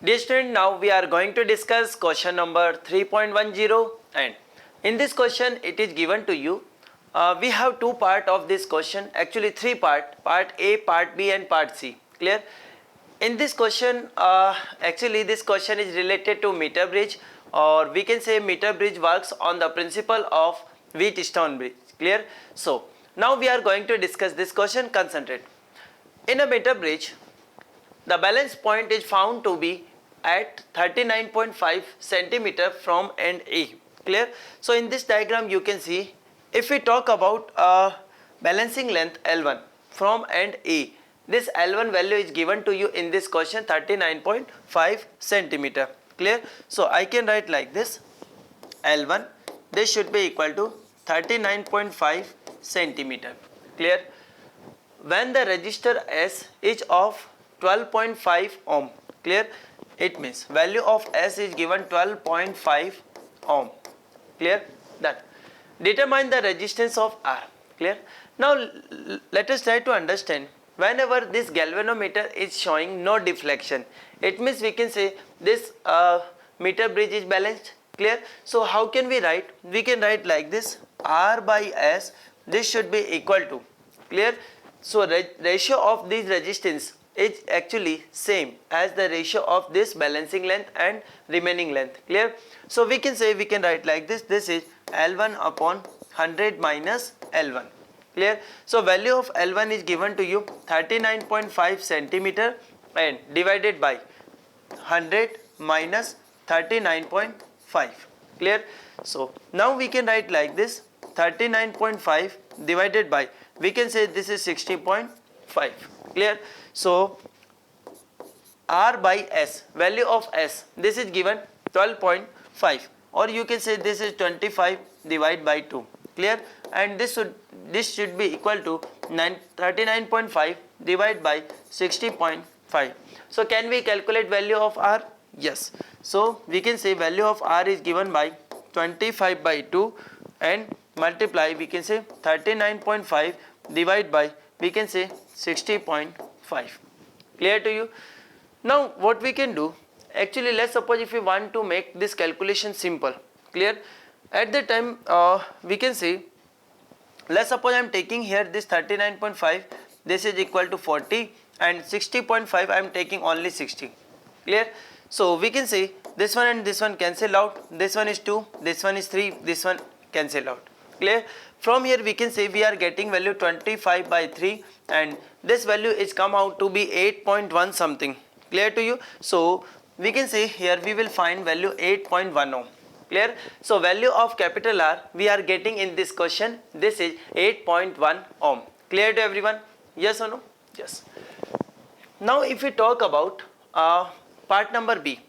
Dear student, now we are going to discuss question number 3.10, and in this question it is given to you. We have two part of this question, actually three part A, part B and part C. Clear? In this question, actually this question is related to meter bridge, or we can say meter bridge works on the principle of Wheatstone bridge. Clear? So now we are going to discuss this question. Concentrate. In a meter bridge, the balance point is found to be at 39.5 centimeter from end A. Clear? So in this diagram you can see, if we talk about balancing length L1 from end A, this L1 value is given to you in this question 39.5 centimeter. Clear? So I can write like this: L1, this should be equal to 39.5 centimeter. Clear? When the resistor S is of 12.5 ohm, clear, it means value of S is given 12.5 ohm. Clear? Done. Determine the resistance of R. Clear? Now let us try to understand. Whenever this galvanometer is showing no deflection, it means we can say this meter bridge is balanced. Clear? So how can we write? We can write like this: R by S, this should be equal to, clear, so ratio of this resistance is actually same as the ratio of this balancing length and remaining length. Clear? So we can say, we can write like this: this is L1 upon 100 minus L1. Clear? So value of L1 is given to you 39.5 centimeter and divided by 100 minus 39.5. Clear? So now we can write like this: 39.5 divided by, we can say this is 60.5. Clear? So R by S, value of S, this is given 12.5, or you can say this is 25 divided by 2. Clear? And this should be equal to 39.5 divided by 60.5. So can we calculate value of R? Yes. So we can say value of R is given by 25 by 2 and multiply, we can say 39.5 divided by, we can say 60.5. Clear to you? Now what we can do, actually let's suppose if we want to make this calculation simple. Clear? At the time we can say, let's suppose I am taking here this 39.5, this is equal to 40, and 60.5 I am taking only 60. Clear? So we can say this one and this one cancel out, this one is 2, this one is 3, this one cancel out. Clear? From here we can say we are getting value 25 by 3, and this value is come out to be 8.1 something. Clear to you? So we can say here we will find value 8.1 ohm. Clear? So value of capital R we are getting in this question, this is 8.1 ohm. Clear to everyone? Yes or no? Yes. Now if we talk about part number B,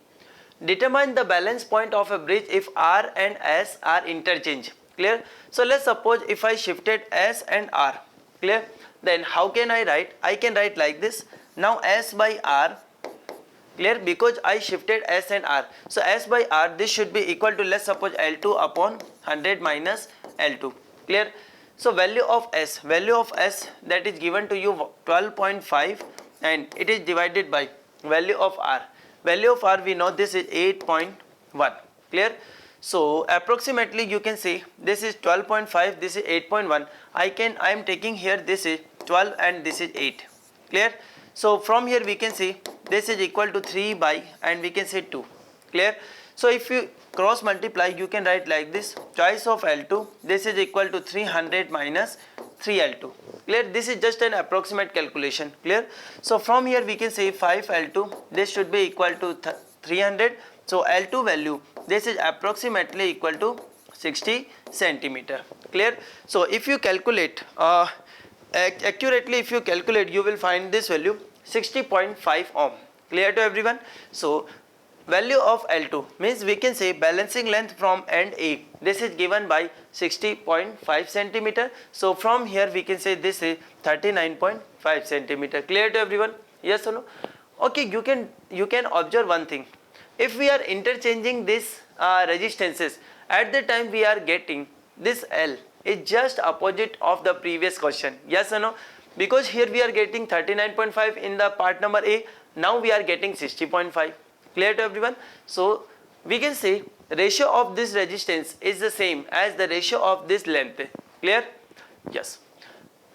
determine the balance point of a bridge if R and S are interchange. Clear? So let's suppose if I shifted S and R. Clear? Then how can I write? I can write like this: now S by R. Clear? Because I shifted S and R, so S by R, this should be equal to, let's suppose, L2 upon 100 minus L2. Clear? So value of S, that is given to you 12.5, and it is divided by value of R. Value of R we know, this is 8.1. Clear? So approximately you can say this is 12.5, this is 8.1. I am taking here this is 12 and this is 8. Clear? So from here we can see this is equal to 3 by, and we can say 2. Clear? So if you cross multiply, you can write like this: choice of L2, this is equal to 300 minus 3L2. Clear? This is just an approximate calculation. Clear? So from here we can say 5L2, this should be equal to 300. So L2 value, this is approximately equal to 60 centimeter. Clear? So if you calculate accurately, if you calculate, you will find this value 60.5 ohm. Clear to everyone? So value of L2 means we can say balancing length from end A, this is given by 60.5 centimeter. So from here we can say this is 39.5 centimeter. Clear to everyone? Yes or no? Okay, you can observe one thing. If we are interchanging this resistances, at the time we are getting this L is just opposite of the previous question. Yes or no? Because here we are getting 39.5 in the part number A, now we are getting 60.5. Clear to everyone? So we can say ratio of this resistance is the same as the ratio of this length. Clear? Yes.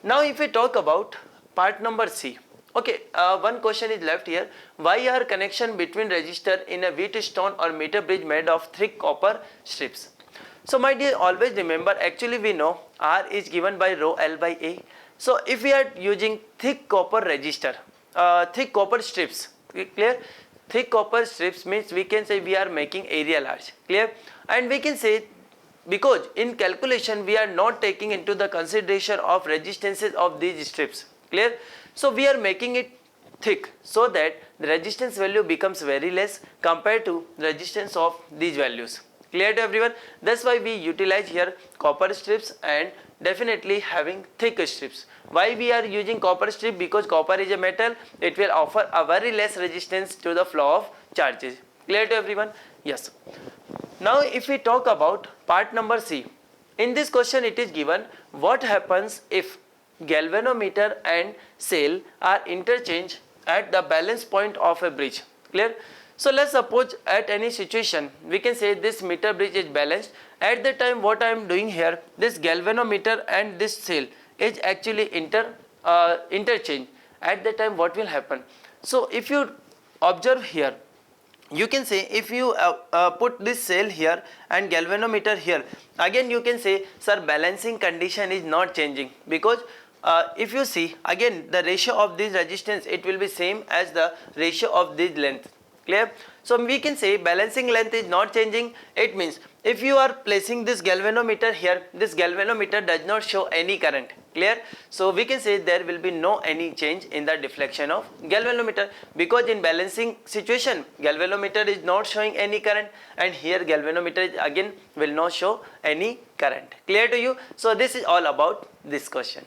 Now if we talk about part number C, okay, one question is left here. Why are connection between resistor in a Wheatstone or meter bridge made of thick copper strips? So my dear, always remember, actually we know R is given by rho L by A. So if we are using thick copper resistor, thick copper strips, clear? Thick copper strips means we can say we are making area large, clear? And we can say, because in calculation we are not taking into the consideration of resistances of these strips, clear? So we are making it thick so that the resistance value becomes very less compared to resistance of these values. Clear to everyone? That's why we utilize here copper strips and definitely having thick strips. Why we are using copper strip? Because copper is a metal, it will offer a very less resistance to the flow of charges. Clear to everyone? Yes. Now if we talk about part number C, in this question it is given what happens if galvanometer and cell are interchanged at the balance point of a bridge. Clear? So let's suppose at any situation we can say this meter bridge is balanced. At the time what I am doing here, this galvanometer and this cell is actually interchange. At the time what will happen? So if you observe here, you can say if you put this cell here and galvanometer here, again you can say, sir, balancing condition is not changing, because if you see again the ratio of this resistance, it will be same as the ratio of this length. Clear? So we can say balancing length is not changing. It means if you are placing this galvanometer here, this galvanometer does not show any current. Clear? So we can say there will be no any change in the deflection of galvanometer, because in balancing situation galvanometer is not showing any current, and here galvanometer again will not show any current. Clear to you? So this is all about this question.